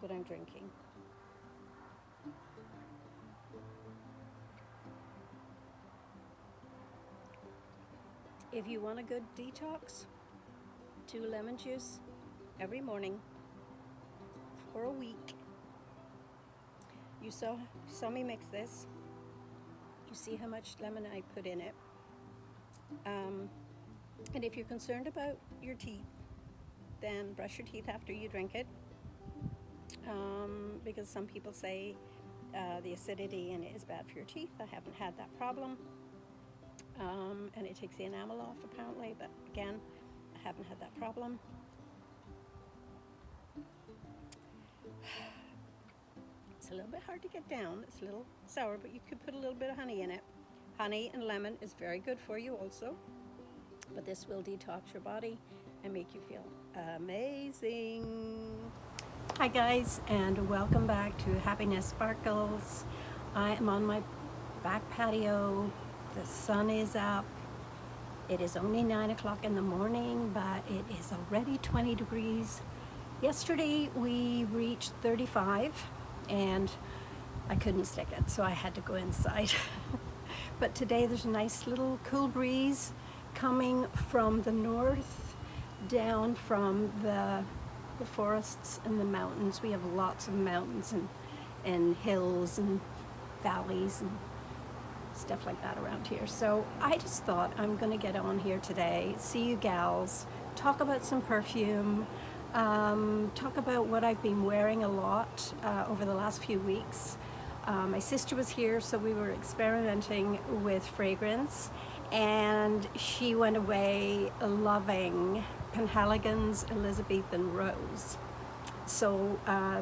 what I'm drinking. If you want a good detox, 2 lemon juice every morning for a week. You saw me mix this. You see how much lemon I put in it. And if you're concerned about your teeth, then brush your teeth after you drink it. Because some people say the acidity in it is bad for your teeth. I haven't had that problem. And it takes the enamel off apparently, but again, I haven't had that problem. It's a little bit hard to get down. It's a little sour, but you could put a little bit of honey in it. Honey and lemon is very good for you also, but this will detox your body and make you feel amazing. Hi guys, and welcome back to HappinessSparkles. I am on my back patio. The sun is up. It is only 9 o'clock in the morning, but it is already 20 degrees. Yesterday we reached 35 and I couldn't stick it, so I had to go inside. But today there's a nice little cool breeze coming from the north, down from the forests and the mountains. We have lots of mountains and hills and valleys and stuff like that around here. So I just thought I'm gonna get on here today, see you gals, talk about some perfume, talk about what I've been wearing a lot over the last few weeks. My sister was here, so we were experimenting with fragrance, and she went away loving Penhaligons Elizabethan Rose. So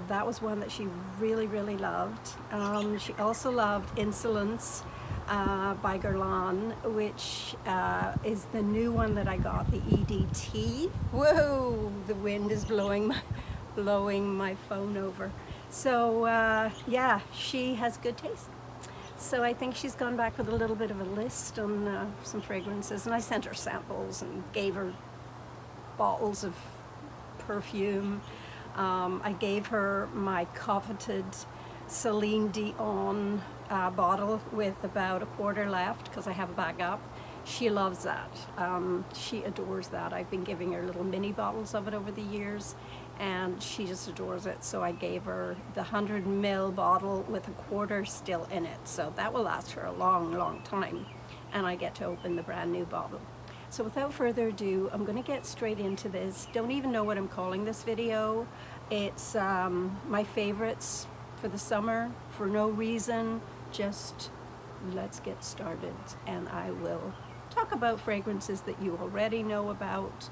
that was one that she really, really loved. She also loved Insolence by Guerlain, which is the new one that I got, the EDT. Whoa, the wind is blowing my phone over. So yeah, she has good taste. So I think she's gone back with a little bit of a list on some fragrances, and I sent her samples and gave her bottles of perfume. I gave her my coveted Celine Dion bottle with about a quarter left because I have a bag up. She loves that. She adores that. I've been giving her little mini bottles of it over the years, and she just adores it. So I gave her the 100 ml bottle with a quarter still in it. So that will last her a long, long time, and I get to open the brand new bottle. So without further ado, I'm gonna get straight into this. Don't even know what I'm calling this video. It's my favorites for the summer, for no reason, just let's get started. And I will talk about fragrances that you already know about.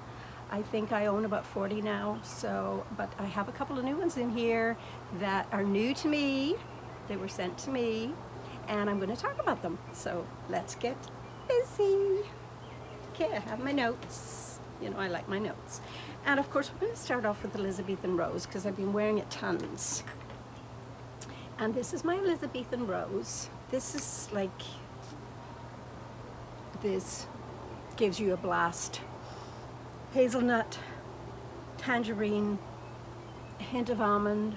I think I own about 40 now, so, but I have a couple of new ones in here that are new to me. They were sent to me, and I'm gonna talk about them. So let's get busy. Okay, I have my notes. You know, I like my notes. And of course, we're going to start off with Elizabethan Rose because I've been wearing it tons. And this is my Elizabethan Rose. This is like, this gives you a blast. Hazelnut, tangerine, a hint of almond.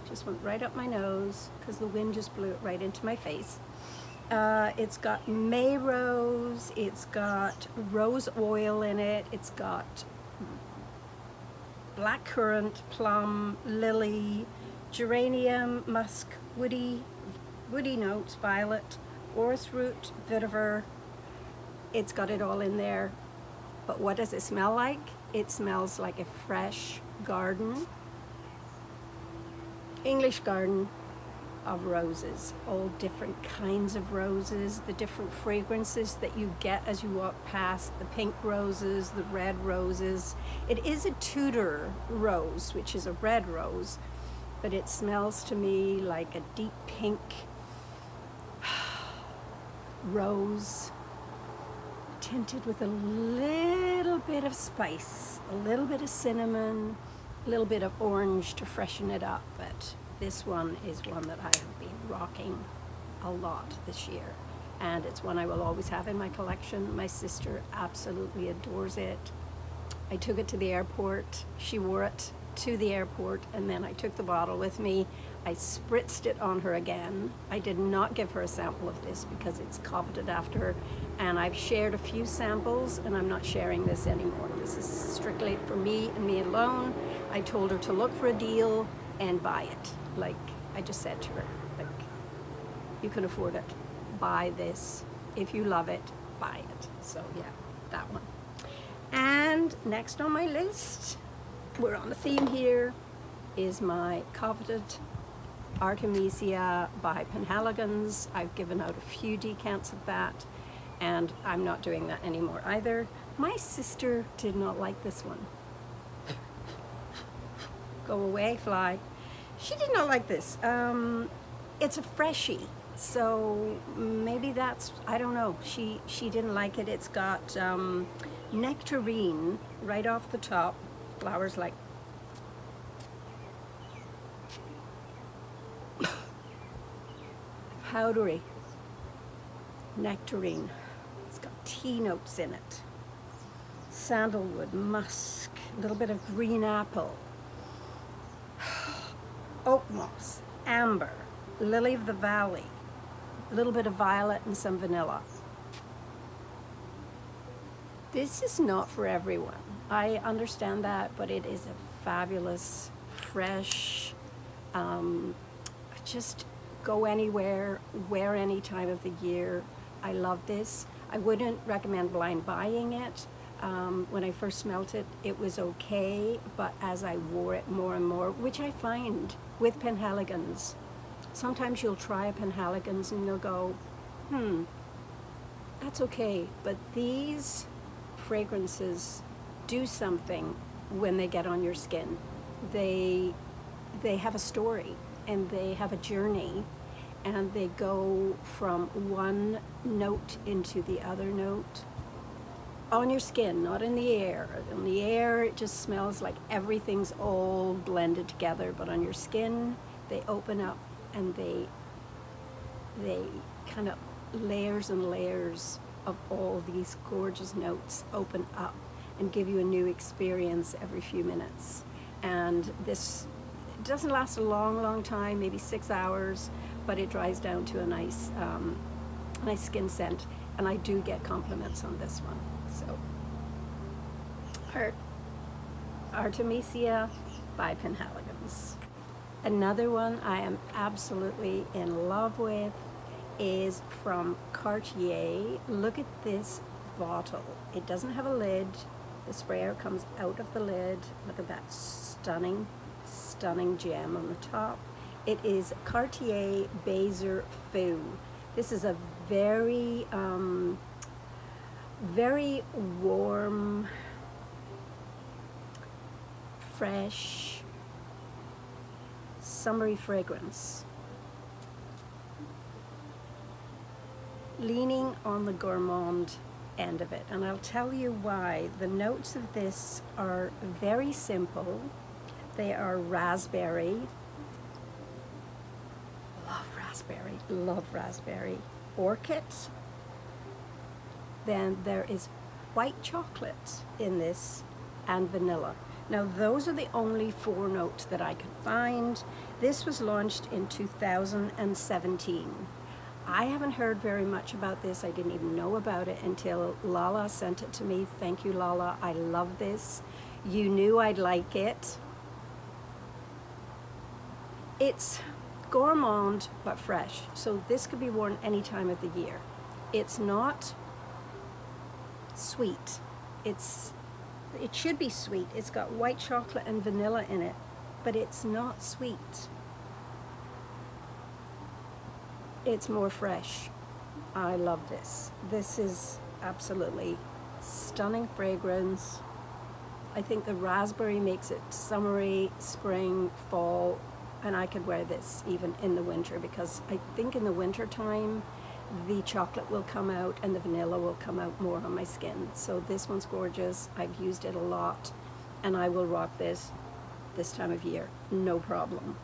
Just went right up my nose because the wind just blew it right into my face. It's got May rose, it's got rose oil in it, it's got blackcurrant, plum, lily, geranium, musk, woody notes, violet, orris root, vetiver. It's got it all in there. But what does it smell like? It smells like a fresh garden, English garden of roses, all different kinds of roses, the different fragrances that you get as you walk past, the pink roses, the red roses. It is a Tudor rose, which is a red rose, but it smells to me like a deep pink rose, tinted with a little bit of spice, a little bit of cinnamon, a little bit of orange to freshen it up. But this one is one that I have been rocking a lot this year, and it's one I will always have in my collection. My sister absolutely adores it. I took it to the airport. She wore it to the airport, and then I took the bottle with me. I spritzed it on her again. I did not give her a sample of this because it's coveted after, and I've shared a few samples, and I'm not sharing this anymore. This is strictly for me and me alone. I told her to look for a deal and buy it. Like I just said to her, like, you can afford it. Buy this. If you love it, buy it. So yeah, that one. And next on my list, we're on the theme here, is my coveted Artemisia by Penhaligons. I've given out a few decants of that, and I'm not doing that anymore either. My sister did not like this one. Go away, fly. She did not like this. It's a freshie, so maybe that's, I don't know. She didn't like it. It's got nectarine right off the top. Flowers like powdery nectarine. It's got tea notes in it. Sandalwood, musk, a little bit of green apple, oak moss, amber, lily of the valley, a little bit of violet and some vanilla. This is not for everyone. I understand that, but it is a fabulous, fresh, just go anywhere, wear any time of the year. I love this. I wouldn't recommend blind buying it. When I first smelt it, it was okay, but as I wore it more and more, which I find with Penhaligons, sometimes you'll try a Penhaligons and you'll go, that's okay, but these fragrances do something when they get on your skin. They have a story, and they have a journey, and they go from one note into the other note on your skin, not in the air. In the air, it just smells like everything's all blended together, but on your skin, they open up, and they kind of layers and layers of all these gorgeous notes open up and give you a new experience every few minutes. And this doesn't last a long time, maybe 6 hours, but it dries down to a nice skin scent, and I do get compliments on this one. So, Artemisia by Penhaligons. Another one I am absolutely in love with is from Cartier. Look at this bottle. It doesn't have a lid. The sprayer comes out of the lid. Look at that stunning gem on the top. It is Cartier Baiser Fou. This is a very, very warm, fresh, summery fragrance. Leaning on the gourmand end of it, and I'll tell you why. The notes of this are very simple. They are raspberry. Love raspberry. Orchid. Then there is white chocolate in this, and vanilla. Now those are the only 4 notes that I could find. This was launched in 2017. I haven't heard very much about this. I didn't even know about it until Lala sent it to me. Thank you, Lala. I love this. You knew I'd like it. It's gourmand but fresh, so this could be worn any time of the year. It's not sweet. It should be sweet. It's got white chocolate and vanilla in it, but it's not sweet. It's more fresh. I love this. This is absolutely stunning fragrance. I think the raspberry makes it summery, spring, fall, and I could wear this even in the winter, because I think in the winter time the chocolate will come out and the vanilla will come out more on my skin. So this one's gorgeous. I've used it a lot, and I will rock this time of year, no problem.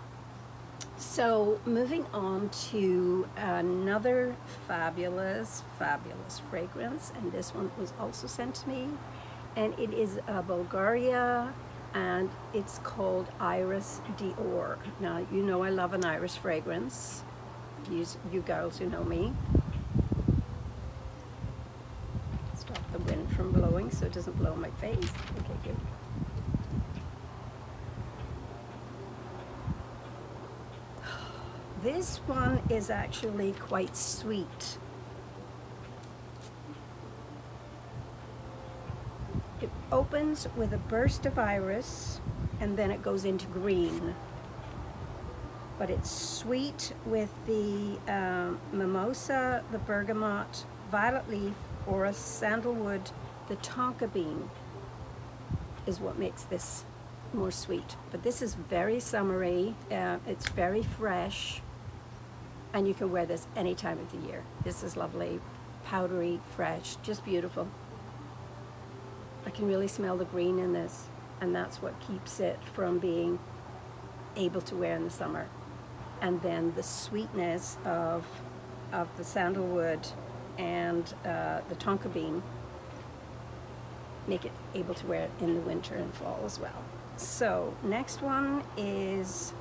So moving on to another fabulous fragrance, and this one was also sent to me, and it is a Bulgaria and it's called Iris Dior. Now, you know I love an Iris fragrance. You girls who know me. Stop the wind from blowing so it doesn't blow in my face. Okay, good. This one is actually quite sweet. It opens with a burst of iris and then it goes into green. But it's sweet with the mimosa, the bergamot, violet leaf, or a sandalwood. The tonka bean is what makes this more sweet. But this is very summery. It's very fresh. And you can wear this any time of the year. This is lovely, powdery, fresh, just beautiful. I can really smell the green in this, and that's what keeps it from being able to wear in the summer. And then the sweetness of the sandalwood and the tonka bean make it able to wear it in the winter and fall as well. So next one is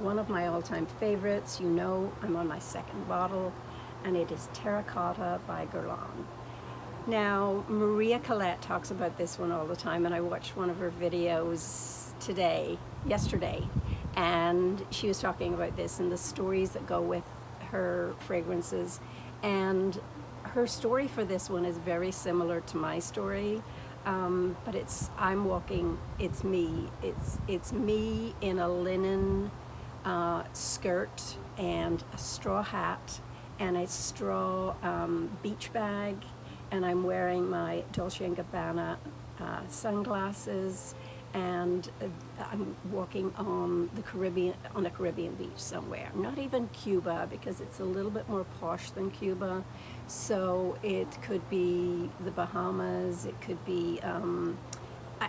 one of my all-time favorites. You know I'm on my second bottle, and it is Terracotta by Guerlain. Now, Maria Colette talks about this one all the time, and I watched one of her videos yesterday, and she was talking about this and the stories that go with her fragrances. And her story for this one is very similar to my story, but it's me in a linen skirt and a straw hat and a straw beach bag, and I'm wearing my Dolce & Gabbana sunglasses, and I'm walking on a Caribbean beach somewhere. Not even Cuba, because it's a little bit more posh than Cuba. So it could be the Bahamas, it could be, I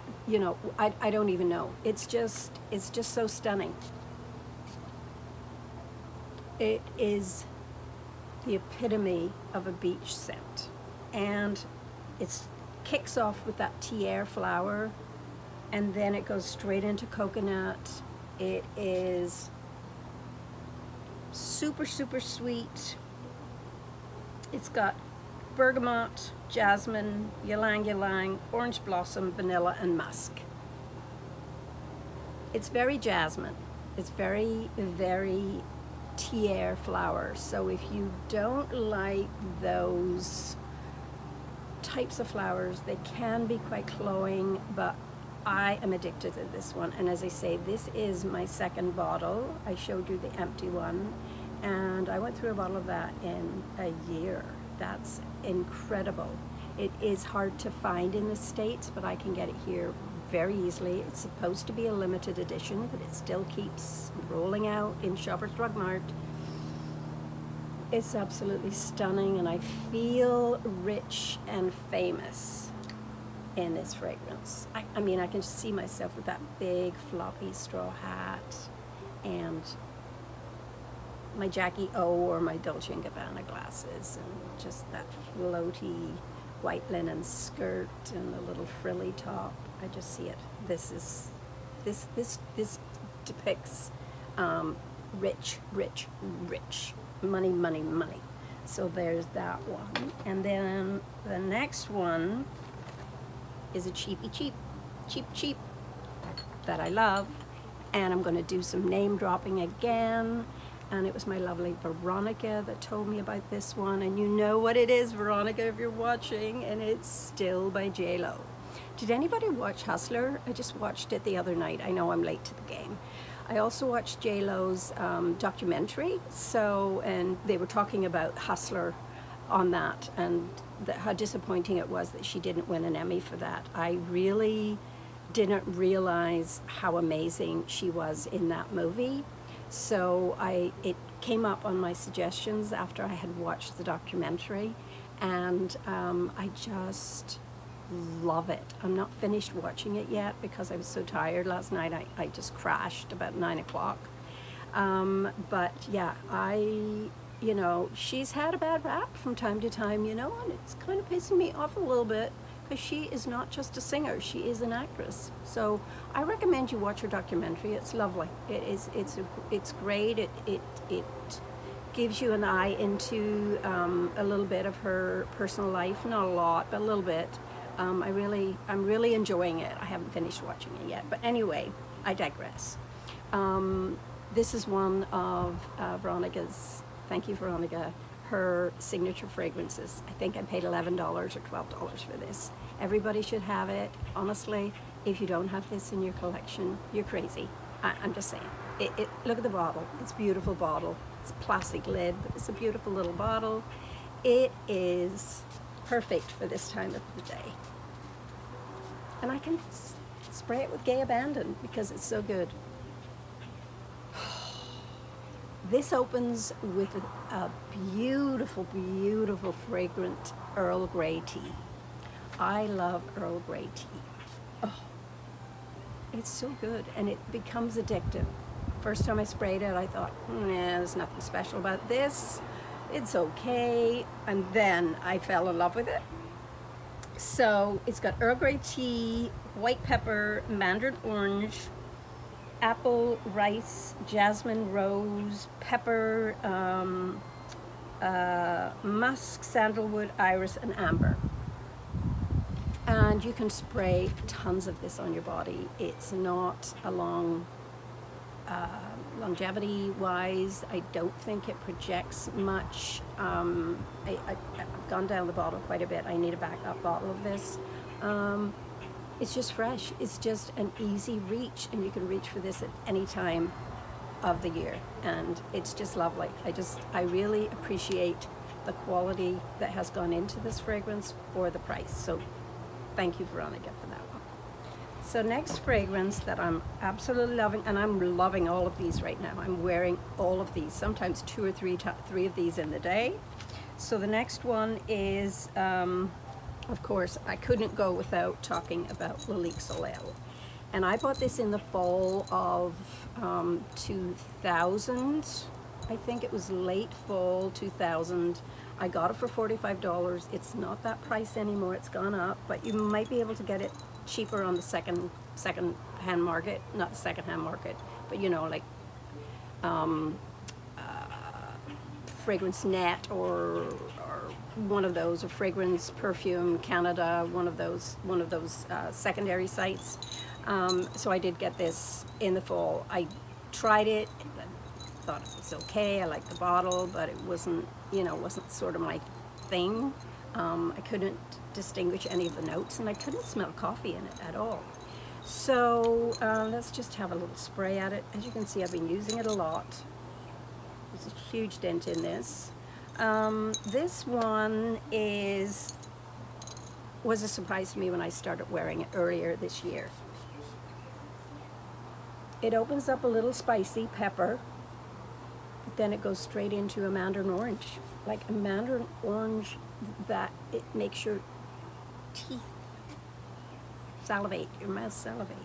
don't even know. It's just so stunning. It is the epitome of a beach scent, and it kicks off with that tiare flower, and then it goes straight into coconut. It is super, super sweet. It's got bergamot, jasmine, ylang ylang, orange blossom, vanilla, and musk. It's very jasmine. It's very, very tiare flowers. So if you don't like those types of flowers, they can be quite cloying, but I am addicted to this one. And as I say, this is my second bottle. I showed you the empty one, and I went through a bottle of that in a year. That's incredible. It is hard to find in the States, but I can get it here very easily. It's supposed to be a limited edition, but it still keeps rolling out in Shoppers Drug Mart. It's absolutely stunning, and I feel rich and famous in this fragrance. I mean, I can just see myself with that big floppy straw hat and my Jackie O or my Dolce & Gabbana glasses, and just that floaty white linen skirt and a little frilly top. I just see it. This depicts rich, rich, rich. Money, money, money. So there's that one. And then the next one is a cheap that I love. And I'm going to do some name dropping again. And it was my lovely Veronica that told me about this one. And you know what it is, Veronica, if you're watching. And it's still by J-Lo. Did anybody watch Hustler? I just watched it the other night. I know I'm late to the game. I also watched J-Lo's documentary. And they were talking about Hustler on that, and how disappointing it was that she didn't win an Emmy for that. I really didn't realize how amazing she was in that movie. So it came up on my suggestions after I had watched the documentary, and I just love it. I'm not finished watching it yet because I was so tired last night. I just crashed about 9 o'clock. But yeah, she's had a bad rap from time to time, and it's kind of pissing me off a little bit because she is not just a singer, she is an actress. So I recommend you watch her documentary. It's lovely. It's great. It gives you an eye into a little bit of her personal life, not a lot, but a little bit. I'm really enjoying it. I haven't finished watching it yet, but anyway, I digress. This is one of Veronica's, thank you Veronica, her signature fragrances. I think I paid $11 or $12 for this. Everybody should have it. Honestly, if you don't have this in your collection, you're crazy. I'm just saying. Look at the bottle. It's a beautiful bottle. It's a plastic lid, but it's a beautiful little bottle. It is perfect for this time of the day. And I can spray it with gay abandon because it's so good. This opens with a beautiful, beautiful fragrant Earl Grey tea. I love Earl Grey tea. Oh, it's so good, and it becomes addictive. First time I sprayed it, I thought, nah, there's nothing special about this. It's okay. And then I fell in love with it. So it's got Earl Grey tea, white pepper, mandarin orange, apple, rice, jasmine, rose, pepper, musk, sandalwood, iris, and amber. And you can spray tons of this on your body. It's not a long, longevity-wise, I don't think it projects much. I've gone down the bottle quite a bit. I need a backup bottle of this. It's just fresh. It's just an easy reach, and you can reach for this at any time of the year, and it's just lovely. I really appreciate the quality that has gone into this fragrance for the price. So thank you, Veronica, for that one. So next fragrance that I'm absolutely loving, and I'm loving all of these right now. I'm wearing all of these, sometimes two or three of these in the day. So the next one is, of course, I couldn't go without talking about Lalique Solell. And I bought this in the fall of 2000. I think it was late fall 2000. I got it for $45. It's not that price anymore, it's gone up, but you might be able to get it cheaper on the second-hand market, not the second-hand market, but you know, like Fragrance Net or one of those, or Fragrance Perfume Canada, one of those secondary sites. So I did get this in the fall. I tried it, thought it was okay. I liked the bottle, but it wasn't, you know, wasn't sort of my thing. I couldn't distinguish any of the notes, and I couldn't smell coffee in it at all. So let's just have a little spray at it. As you can see, I've been using it a lot. There's a huge dent in this. This one was a surprise to me when I started wearing it earlier this year. It opens up a little spicy pepper, but then it goes straight into a mandarin orange, like a mandarin orange that it makes your teeth salivate, your mouth salivate.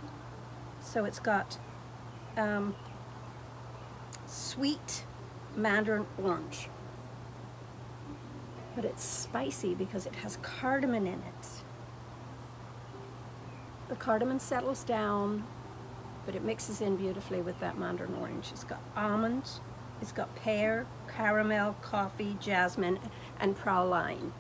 So it's got sweet mandarin orange, but it's spicy because it has cardamom in it. The cardamom settles down, but it mixes in beautifully with that mandarin orange. It's got almonds, it's got pear, caramel, coffee, jasmine, and praline.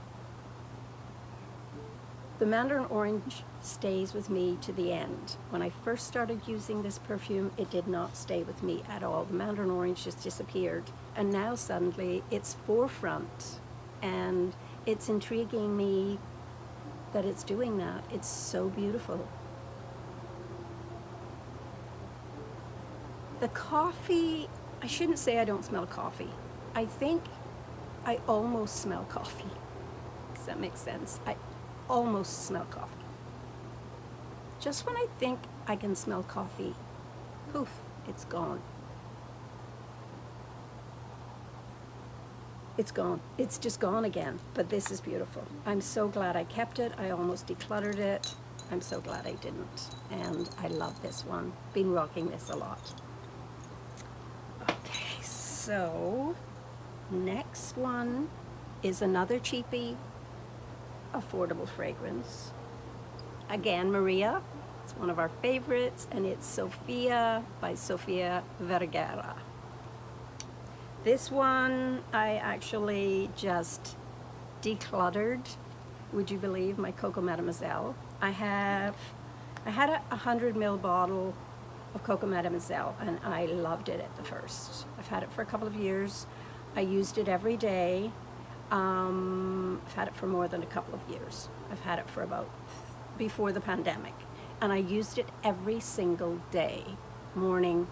The mandarin orange stays with me to the end. When I first started using this perfume, it did not stay with me at all. The mandarin orange just disappeared, and now suddenly it's forefront, and it's intriguing me that it's doing that. It's so beautiful. The coffee, I shouldn't say I don't smell coffee. I think I almost smell coffee. Does that make sense? I almost smell coffee. Just when I think I can smell coffee, poof, it's gone. It's gone. It's just gone again. But this is beautiful. I'm so glad I kept it. I almost decluttered it. I'm so glad I didn't. And I love this one. Been rocking this a lot. Okay, so next one is another cheapy, affordable fragrance. again, Maria. It's one of our favorites, and it's Sophia by Sofia Vergara. This one I actually just decluttered, would you believe, my Coco Mademoiselle. I had a 100 ml bottle of Coco Mademoiselle, and I loved it at the first. I've had it for a couple of years. I used it every day. I've had it for more than a couple of years. I've had it for about before the pandemic, and I used it every single day, morning,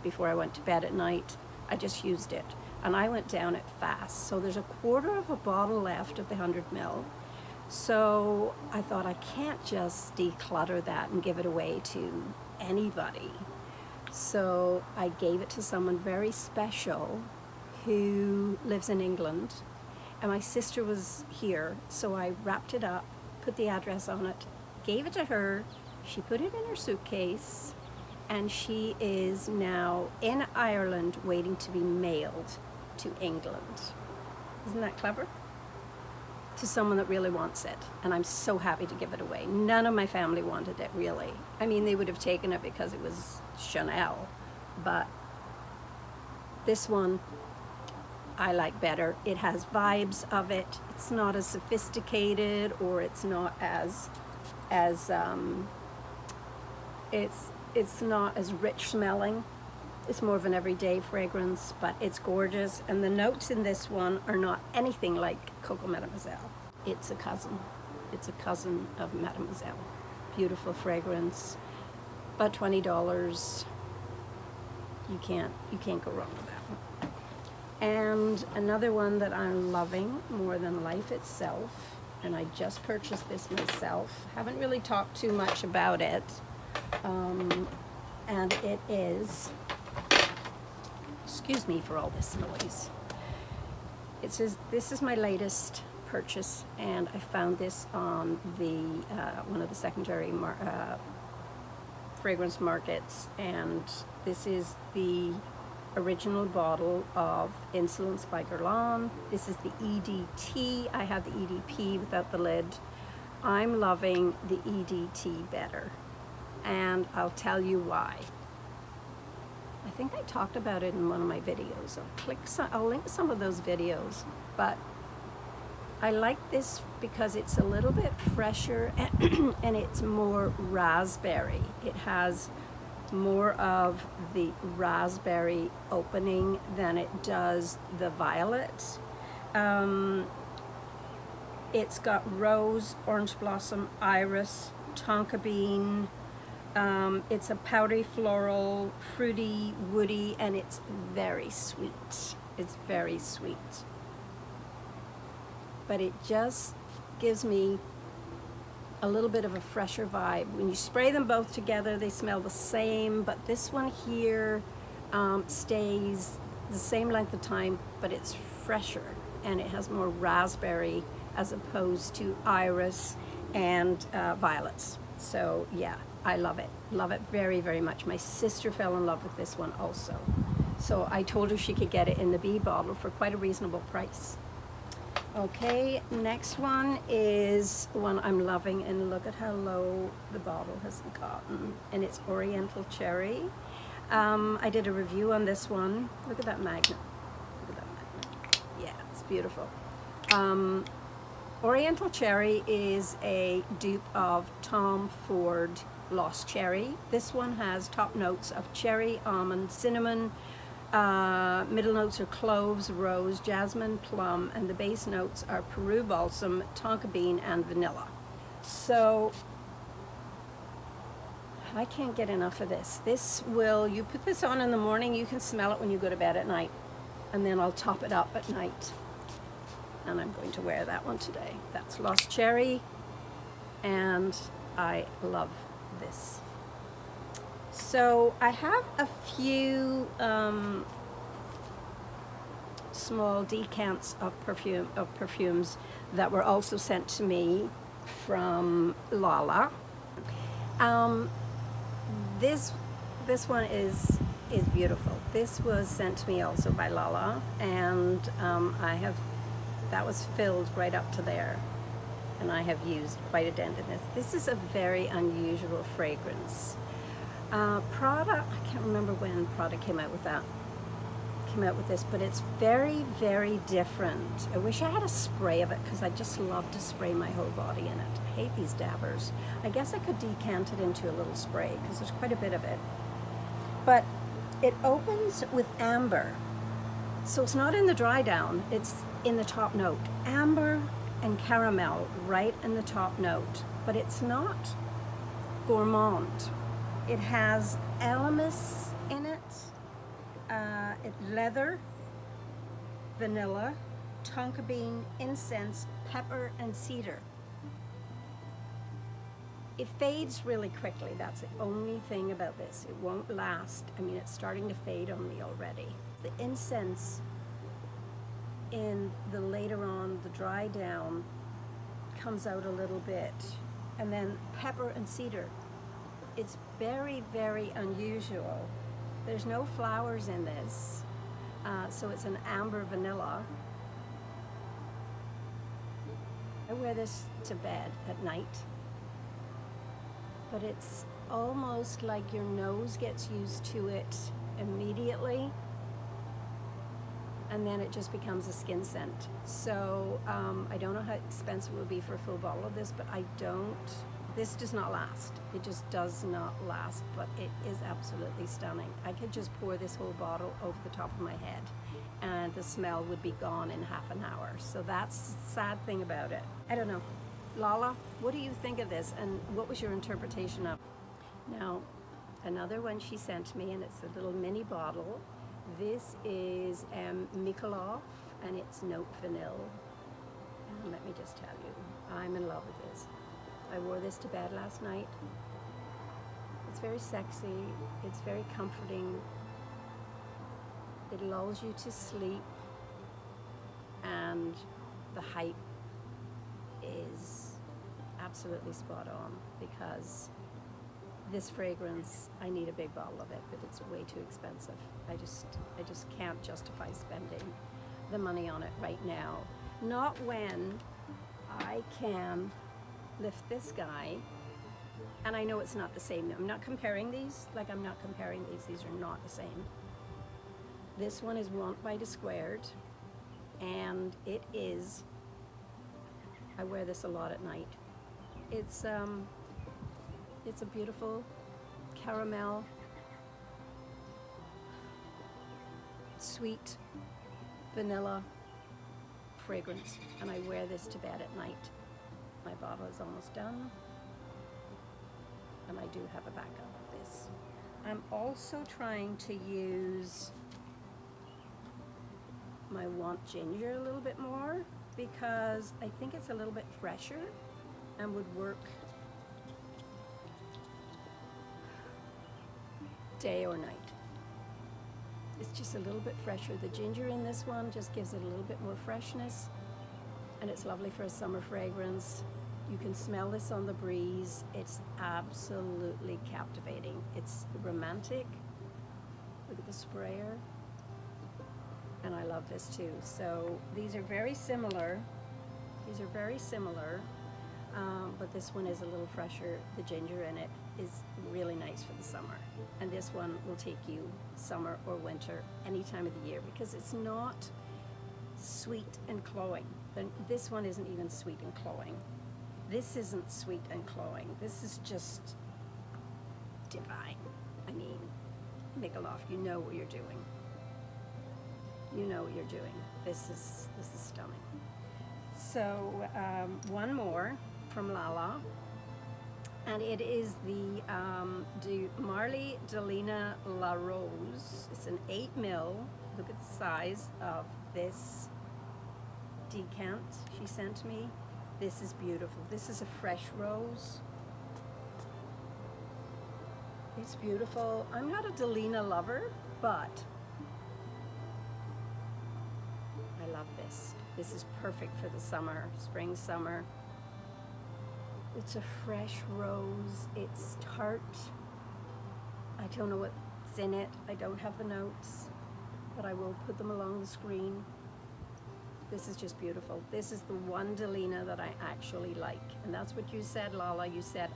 before I went to bed at night. I just used it, and I went down it fast. So there's a quarter of a bottle left of the 100 ml. So I thought, I can't just declutter that and give it away to anybody. So I gave it to someone very special who lives in England, and my sister was here, so I wrapped it up, put the address on it, gave it to her. She put it in her suitcase, and she is now in Ireland waiting to be mailed to England. Isn't that clever? To someone that really wants it, and I'm so happy to give it away. None of my family wanted it, really. I mean, they would have taken it because it was Chanel, but this one I like better. It has vibes of it. It's not as sophisticated, or it's not as it's not as rich smelling. It's more of an everyday fragrance, but it's gorgeous. And the notes in this one are not anything like Coco Mademoiselle. It's a cousin. It's a cousin of Mademoiselle. Beautiful fragrance, about $20. You can't go wrong with that one. And another one that I'm loving more than life itself, and I just purchased this myself. Haven't really talked too much about it. And it is, excuse me for all this noise. It says, this is my latest purchase, and I found this on the one of the secondary fragrance markets, and this is the original bottle of Insolence by Guerlain. This is the EDT. I have the EDP without the lid. I'm loving the EDT better, and I'll tell you why. I think I talked about it in one of my videos. I'll link some of those videos, but I like this because it's a little bit fresher and it's more raspberry. It has more of the raspberry opening than it does the violet. It's got rose, orange blossom, iris, tonka bean. It's a powdery floral, fruity, woody, and it's very sweet. It's very sweet. But it just gives me a little bit of a fresher vibe. When you spray them both together, they smell the same, but this one here stays the same length of time, but it's fresher, and it has more raspberry as opposed to iris and violets. So yeah, I love it. Love it very, very much. My sister fell in love with this one also. So I told her she could get it in the B bottle for quite a reasonable price. Okay, next one is one I'm loving, and look at how low the bottle has gotten, and it's Oriental Cherry. I did a review on this one. Look at that magnet. Look at that magnet. Yeah, it's beautiful. Oriental Cherry is a dupe of Tom Ford Lost Cherry. This one has top notes of cherry, almond, cinnamon. Middle notes are cloves, rose, jasmine, plum, and the base notes are Peru balsam, tonka bean, and vanilla. So I can't get enough of this. You put this on in the morning, you can smell it when you go to bed at night, and then I'll top it up at night. And I'm going to wear that one today. That's Lost Cherry, and I love this. So I have a few small decants of perfumes that were also sent to me from Lala. This one is beautiful. This was sent to me also by Lala, and that was filled right up to there. and I have used quite a dent in this. This is a very unusual fragrance. Prada, I can't remember when Prada came out with this, but it's very, very different. I wish I had a spray of it because I just love to spray my whole body in it. I hate these dabbers. I guess I could decant it into a little spray because there's quite a bit of it. But it opens with amber. So it's not in the dry down, it's in the top note. Amber and caramel right in the top note, but it's not gourmand. It has elements in it. Leather, vanilla, tonka bean, incense, pepper, and cedar. It fades really quickly. That's the only thing about this. It won't last. I mean, it's starting to fade on me already. The incense in the later on, the dry down, comes out a little bit. And then pepper and cedar. It's very, very unusual. There's no flowers in this, so it's an amber vanilla. I wear this to bed at night, but it's almost like your nose gets used to it immediately, and then it just becomes a skin scent. So I don't know how expensive it would be for a full bottle of this, but this does not last. It just does not last, but it is absolutely stunning. I could just pour this whole bottle over the top of my head and the smell would be gone in half an hour. So that's the sad thing about it. I don't know. Lala, what do you think of this and what was your interpretation of it? Now, another one she sent me, and it's a little mini bottle. This is Mikolov and it's Note Vanille. And let me just tell you, I'm in love with this. I wore this to bed last night. It's very sexy, it's very comforting. It lulls you to sleep, and the hype is absolutely spot on because this fragrance, I need a big bottle of it, but it's way too expensive. I just can't justify spending the money on it right now. Not when I can lift this guy, and I know it's not the same. I'm not comparing these, these are not the same. This one is Want by Dsquared, and it is, I wear this a lot at night. It's a beautiful caramel, sweet vanilla fragrance, and I wear this to bed at night. My bottle is almost done, and I do have a backup of this. I'm also trying to use my Want Ginger a little bit more because I think it's a little bit fresher and would work day or night. It's just a little bit fresher. The ginger in this one just gives it a little bit more freshness, and it's lovely for a summer fragrance. You can smell this on the breeze. It's absolutely captivating. It's romantic. Look at the sprayer. And I love this too. So these are very similar. But this one is a little fresher. The ginger in it is really nice for the summer. And this one will take you summer or winter, any time of the year, because it's not sweet and cloying. This one isn't even sweet and cloying. This isn't sweet and cloying. This is just divine. I mean, Mikolov, you know what you're doing. You know what you're doing. This is stunning. So one more from Lala, and it is the Marly Delina La Rose. It's an 8 ml. Look at the size of this decant she sent me. This is beautiful. This is a fresh rose. It's beautiful. I'm not a Delina lover, but I love this. This is perfect for the summer, spring, summer. It's a fresh rose. It's tart. I don't know what's in it. I don't have the notes, but I will put them along the screen. This is just beautiful. This is the one Delina that I actually like. And that's what you said, Lala. You said,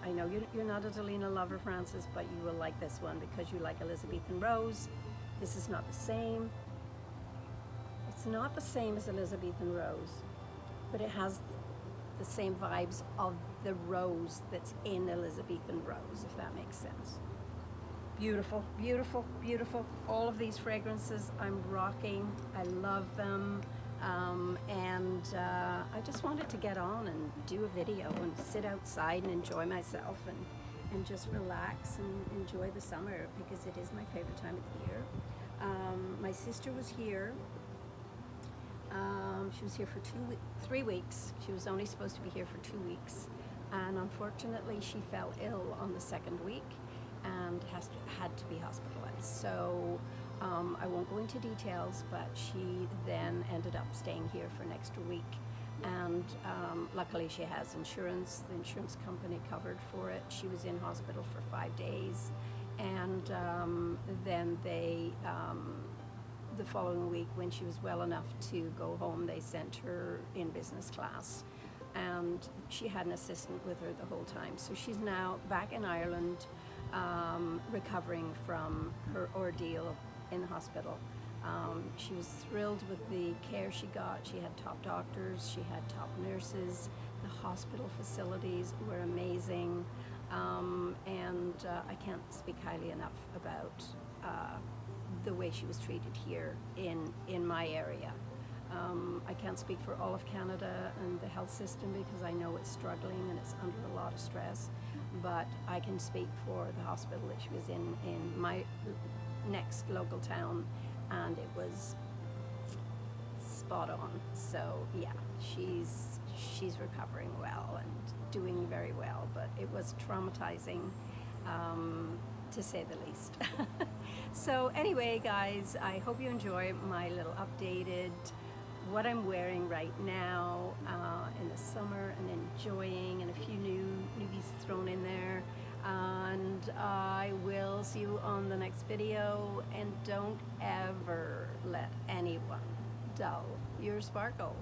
I know you're not a Delina lover, Frances, but you will like this one because you like Elizabethan Rose. This is not the same. It's not the same as Elizabethan Rose, but it has the same vibes of the rose that's in Elizabethan Rose, if that makes sense. Beautiful, beautiful, beautiful. All of these fragrances I'm rocking. I love them. I just wanted to get on and do a video and sit outside and enjoy myself and just relax and enjoy the summer because it is my favorite time of the year. My sister was here. She was here for 3 weeks. She was only supposed to be here for 2 weeks. And unfortunately, she fell ill on the 2nd week and had to be hospitalized. So I won't go into details, but she then ended up staying here for an extra week. And luckily she has insurance. The insurance company covered for it. She was in hospital for 5 days. And then they, the following week, when she was well enough to go home, they sent her in business class. And she had an assistant with her the whole time. So she's now back in Ireland, recovering from her ordeal in the hospital. She was thrilled with the care she got. She had top doctors, she had top nurses. The hospital facilities were amazing. I can't speak highly enough about the way she was treated here in my area. I can't speak for all of Canada and the health system because I know it's struggling and it's under a lot of stress, but I can speak for the hospital that she was in my next local town, and it was spot on. So yeah, she's recovering well and doing very well, but it was traumatizing, to say the least. So anyway, guys, I hope you enjoy my little updated what I'm wearing right now in the summer and enjoying, and a few newbies thrown in there. And I will see you on the next video, and don't ever let anyone dull your sparkle.